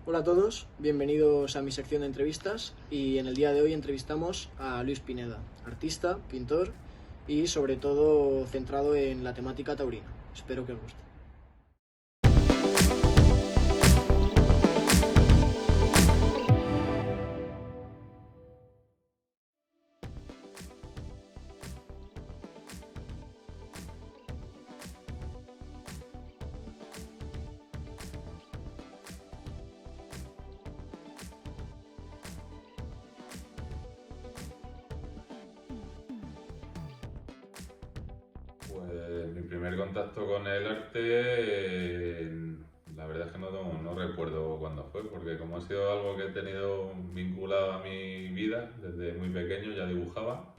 Hola a todos, bienvenidos a mi sección de entrevistas y en el día de hoy entrevistamos a Luis Pineda, artista, pintor y sobre todo centrado en la temática taurina. Espero que os guste. Pues mi primer contacto con el arte, la verdad es que no recuerdo cuándo fue, porque como ha sido algo que he tenido vinculado a mi vida, desde muy pequeño ya dibujaba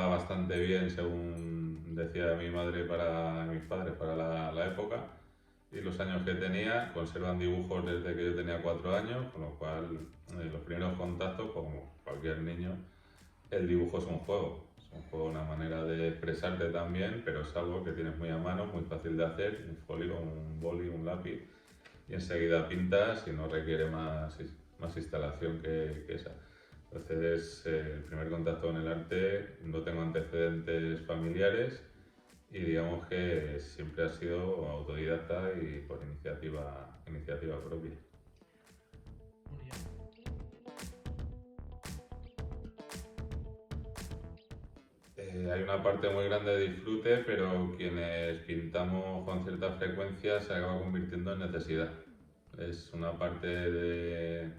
bastante bien según decía mi madre para mis padres para la época y los años que tenía, conservan dibujos desde que yo tenía 4 años, con lo cual los primeros contactos, como cualquier niño, el dibujo es un juego. Es un juego, una manera de expresarte también, pero es algo que tienes muy a mano, muy fácil de hacer, un folio, un boli, un lápiz, y enseguida pintas y no requiere más instalación que esa. Entonces, el primer contacto con el arte, no tengo antecedentes familiares y digamos que siempre ha sido autodidacta y por iniciativa propia. Hay una parte muy grande de disfrute, pero quienes pintamos con cierta frecuencia se acaba convirtiendo en necesidad. Es una parte de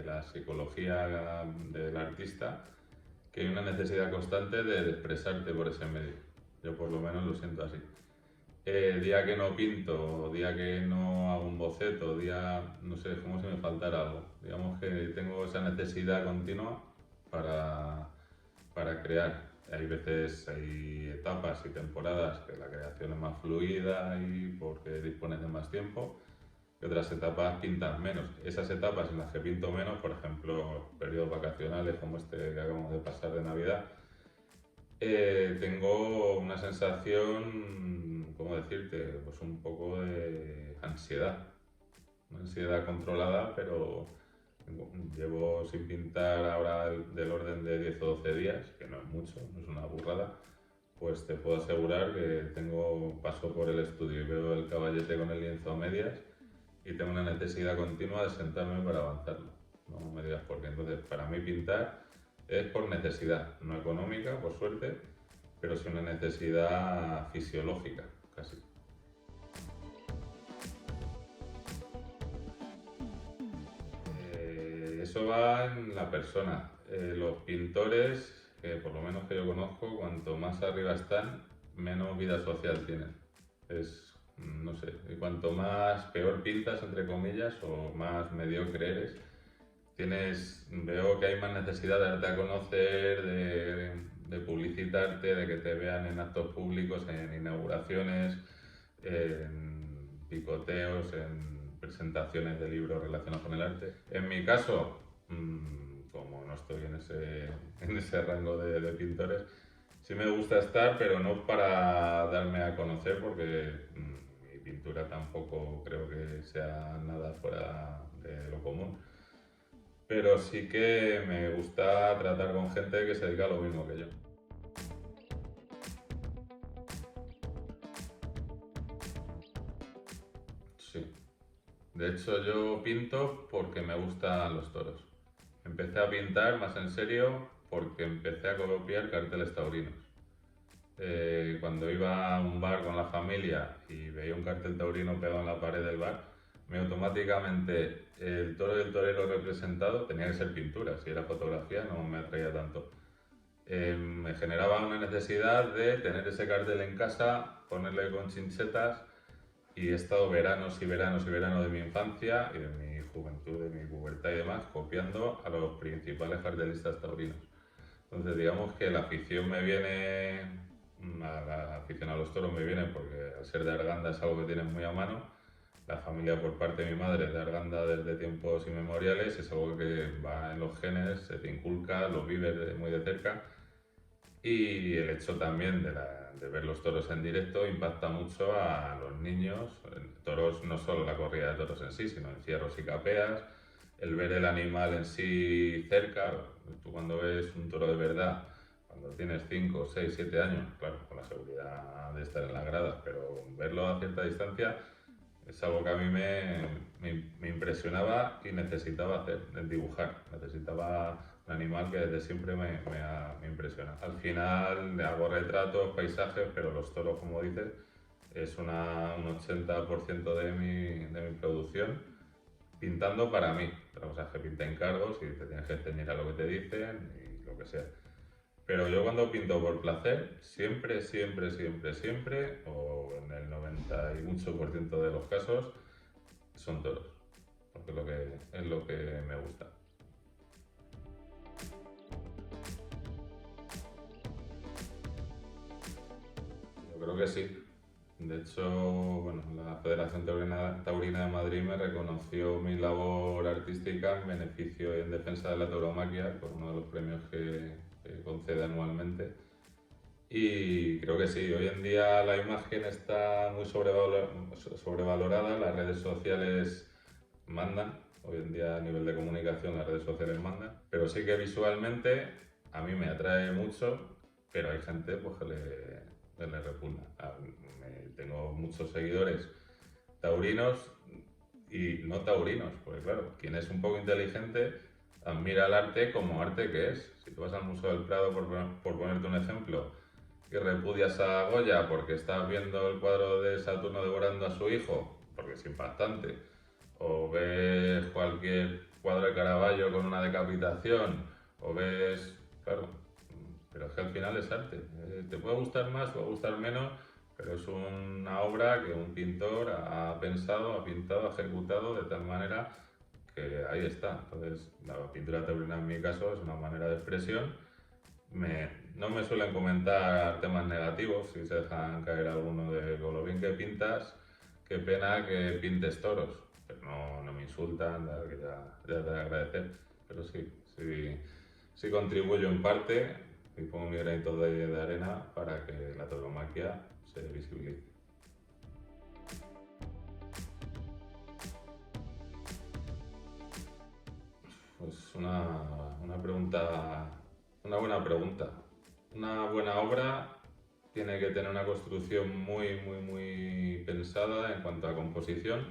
la psicología del artista que hay una necesidad constante de expresarte por ese medio. Yo por lo menos lo siento así. Día que no pinto, día que no hago un boceto, día, no sé, es como si me faltara algo. Digamos que tengo esa necesidad continua para, para crear. Hay veces, hay etapas y temporadas que la creación es más fluida y porque dispones de más tiempo, y otras etapas pintas menos. Esas etapas en las que pinto menos, por ejemplo, periodos vacacionales como este que acabamos de pasar de Navidad, tengo una sensación, ¿cómo decirte? Pues un poco de ansiedad. Una ansiedad controlada, pero llevo sin pintar ahora del orden de 10 o 12 días, que no es mucho, no es una burrada. Pues te puedo asegurar que paso por el estudio y veo el caballete con el lienzo a medias y tengo una necesidad continua de sentarme para avanzarlo. No me digas por qué. Entonces, para mí pintar es por necesidad, no económica, por suerte, pero sí una necesidad fisiológica, casi. Eso va en la persona. Los pintores, que por lo menos que yo conozco, cuanto más arriba están, menos vida social tienen. No sé, y cuanto más peor pintas, entre comillas, o más mediocre eres, veo que hay más necesidad de darte a conocer, de publicitarte, de que te vean en actos públicos, en inauguraciones, en picoteos, en presentaciones de libros relacionados con el arte. En mi caso, como no estoy en ese rango de pintores, sí me gusta estar, pero no para darme a conocer, porque mi pintura tampoco creo que sea nada fuera de lo común. Pero sí que me gusta tratar con gente que se dedica a lo mismo que yo. Sí. De hecho, yo pinto porque me gustan los toros. Empecé a pintar más en serio porque empecé a copiar carteles taurinos. Cuando iba a un bar con la familia y veía un cartel taurino pegado en la pared del bar, automáticamente el toro y el torero representado tenía que ser pintura. Si era fotografía no me atraía tanto. Me generaba una necesidad de tener ese cartel en casa, ponerle con chinchetas, y he estado veranos y veranos y veranos de mi infancia y de mi juventud, de mi pubertad y demás, copiando a los principales cartelistas taurinos. Entonces digamos que la afición a los toros me viene porque al ser de Arganda es algo que tienes muy a mano. La familia por parte de mi madre es de Arganda desde tiempos inmemoriales, es algo que va en los genes, se te inculca, lo vives muy de cerca. Y el hecho también de ver los toros en directo impacta mucho a los niños. Toros, no solo la corrida de toros en sí, sino encierros y capeas, el ver el animal en sí cerca. Tú cuando ves un toro de verdad, cuando tienes 5, 6, 7 años, claro, con la seguridad de estar en las gradas, pero verlo a cierta distancia es algo que a mí me impresionaba y necesitaba hacer, dibujar. Necesitaba un animal que desde siempre me impresiona. Al final hago retratos, paisajes, pero los toros, como dices, es un 80% de mi producción pintando para mí. Otra cosa es que pinta encargos y te tienes que ceñir a lo que te dicen y lo que sea. Pero yo cuando pinto por placer, siempre, siempre, siempre, siempre, o en el 90 y mucho por ciento de los casos, son toros. Porque es lo que me gusta. Yo creo que sí. De hecho, bueno, la Federación Taurina de Madrid me reconoció mi labor artística en beneficio y en defensa de la tauromaquia con uno de los premios que concede anualmente. Y creo que sí, hoy en día la imagen está muy sobrevalorada, las redes sociales mandan, hoy en día a nivel de comunicación las redes sociales mandan, pero sí que visualmente a mí me atrae mucho, pero hay gente pues, que le repugna. Tengo muchos seguidores taurinos y no taurinos, porque claro, quien es un poco inteligente admira el arte como arte que es. Si tú vas al Museo del Prado, por ponerte un ejemplo, y repudias a Goya porque estás viendo el cuadro de Saturno devorando a su hijo, porque es impactante, o ves cualquier cuadro de Caravaggio con una decapitación, o ves, claro, pero es que al final es arte. Te puede gustar más, puede gustar menos, pero es una obra que un pintor ha pensado, ha pintado, ha ejecutado de tal manera que ahí está. Entonces, la pintura taurina en mi caso es una manera de expresión. No me suelen comentar temas negativos, si se dejan caer alguno de con lo bien que pintas, qué pena que pintes toros, pero no me insultan, que ya te agradecer, pero sí contribuyo en parte y pongo mi granito de arena para que la tauromaquia se visibilice. Pues una pregunta, una buena pregunta. Una buena obra tiene que tener una construcción muy, muy, muy pensada en cuanto a composición,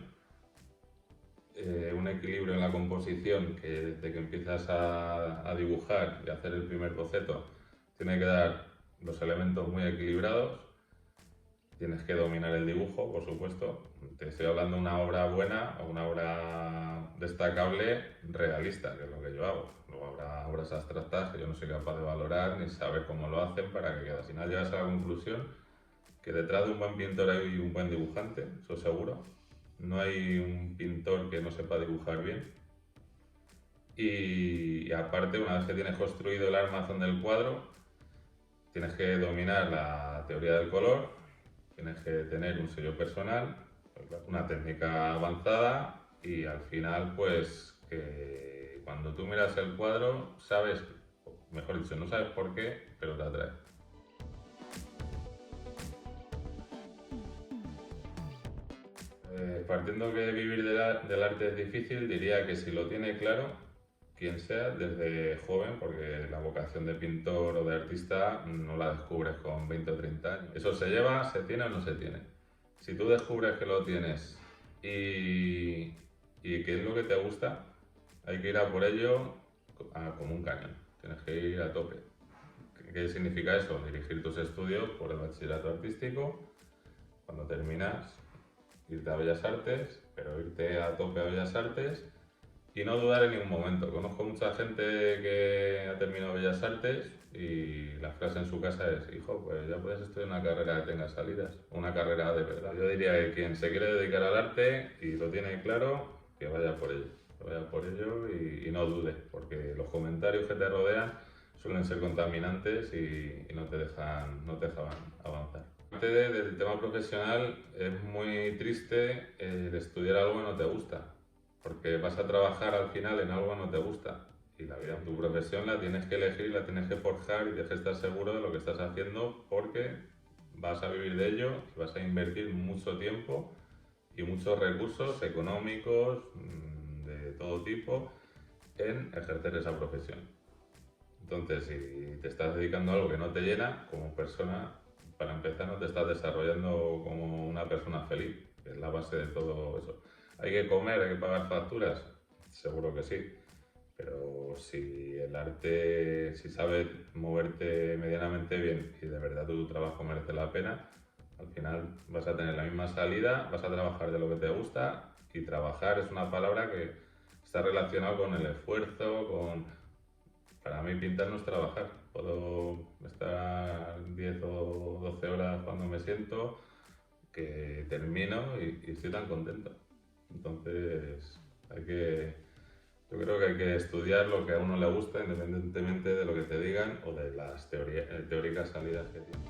un equilibrio en la composición que desde que empiezas a dibujar y a hacer el primer boceto tiene que dar los elementos muy equilibrados. Tienes que dominar el dibujo, por supuesto. Te estoy hablando de una obra buena o una obra destacable realista, que es lo que yo hago. Luego habrá obras abstractas que yo no soy capaz de valorar ni saber cómo lo hacen para que quede. Al final llegas a la conclusión que detrás de un buen pintor hay un buen dibujante, eso seguro. No hay un pintor que no sepa dibujar bien. Y aparte, una vez que tienes construido el armazón del cuadro, tienes que dominar la teoría del color, tienes que tener un sello personal, una técnica avanzada y al final pues que cuando tú miras el cuadro sabes, mejor dicho, no sabes por qué, pero te atrae. Partiendo que vivir del arte es difícil, diría que si lo tiene claro, quien sea, desde joven, porque la vocación de pintor o de artista no la descubres con 20 o 30 años. Eso se lleva, se tiene o no se tiene. Si tú descubres que lo tienes y que es lo que te gusta, hay que ir a por ello como un cañón. Tienes que ir a tope. ¿Qué significa eso? Dirigir tus estudios por el bachillerato artístico. Cuando terminas, irte a Bellas Artes, pero irte a tope a Bellas Artes y no dudar en ningún momento. Conozco mucha gente que ha terminado Bellas Artes y la frase en su casa es: hijo, pues ya puedes estudiar una carrera que tenga salidas, una carrera de verdad. Yo diría que quien se quiere dedicar al arte y lo tiene claro, que vaya por ello. Que vaya por ello y no dude, porque los comentarios que te rodean suelen ser contaminantes y no te dejan avanzar. Aparte del tema profesional, es muy triste el estudiar algo que no te gusta, porque vas a trabajar al final en algo que no te gusta Y la vida, tu profesión la tienes que elegir y la tienes que forjar y tienes que estar seguro de lo que estás haciendo porque vas a vivir de ello y vas a invertir mucho tiempo y muchos recursos económicos de todo tipo en ejercer esa profesión. Entonces, si te estás dedicando a algo que no te llena, como persona, para empezar, no te estás desarrollando como una persona feliz, que es la base de todo eso. ¿Hay que comer, hay que pagar facturas? Seguro que sí. Pero si el arte, si sabes moverte medianamente bien y de verdad tu trabajo merece la pena, al final vas a tener la misma salida, vas a trabajar de lo que te gusta y trabajar es una palabra que está relacionada con el esfuerzo, con... Para mí pintar no es trabajar. Puedo estar 10 o 12 horas cuando me siento que termino y estoy tan contento. Entonces yo creo que hay que estudiar lo que a uno le gusta independientemente de lo que te digan o de las teóricas salidas que tiene.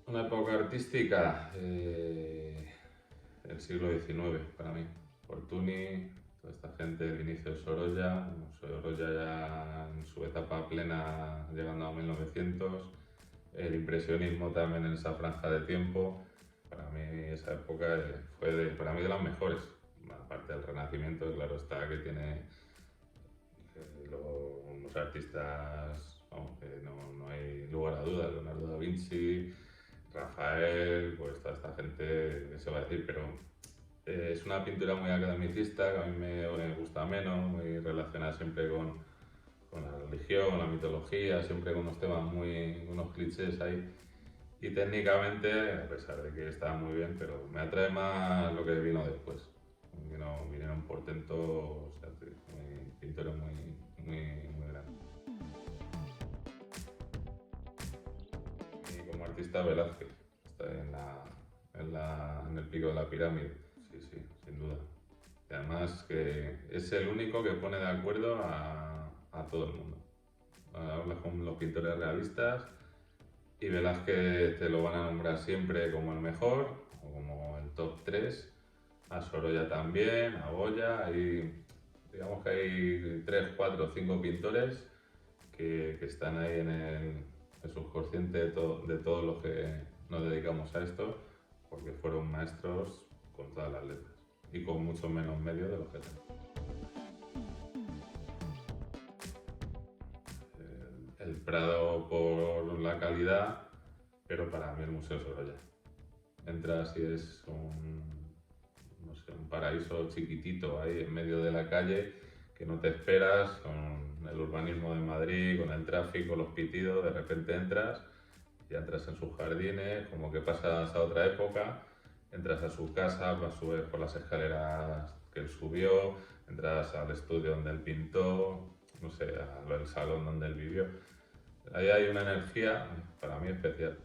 Una época artística, el siglo XIX para mí. Fortuny, toda esta gente del inicio de Sorolla ya en su etapa plena llegando a 1900, el impresionismo también en esa franja de tiempo. Para mí esa época fue para mí de las mejores, aparte del Renacimiento, claro está que tiene unos artistas, vamos, que no hay lugar a dudas, Leonardo da Vinci, Rafael, pues toda esta gente que se va a decir, pero es una pintura muy academicista, que a mí me gusta menos, muy relacionada siempre con la religión, la mitología, siempre con unos temas unos clichés ahí. Y técnicamente, a pesar de que está muy bien, pero me atrae más lo que vino después. Vinieron portentos, o sea, pintores muy grandes. Y como artista, Velázquez está en el pico de la pirámide, sí, sin duda. Y además que es el único que pone de acuerdo a todo el mundo. Hablas con los pintores realistas y Velázquez te lo van a nombrar siempre como el mejor o como el top 3. A Sorolla también, a Goya. Digamos que hay 3, 4, 5 pintores que están ahí en el subconsciente de todos los que nos dedicamos a esto, porque fueron maestros con todas las letras y con mucho menos medios de los que tenemos. El Prado por la calidad, pero para mí el Museo Sorolla. Entras y es no sé, un paraíso chiquitito ahí en medio de la calle que no te esperas, con el urbanismo de Madrid, con el tráfico, los pitidos, de repente entras y entras en sus jardines, como que pasas a otra época, entras a su casa, vas a subir por las escaleras que él subió, entras al estudio donde él pintó, no sé, al salón donde él vivió. Ahí hay una energía para mí especial.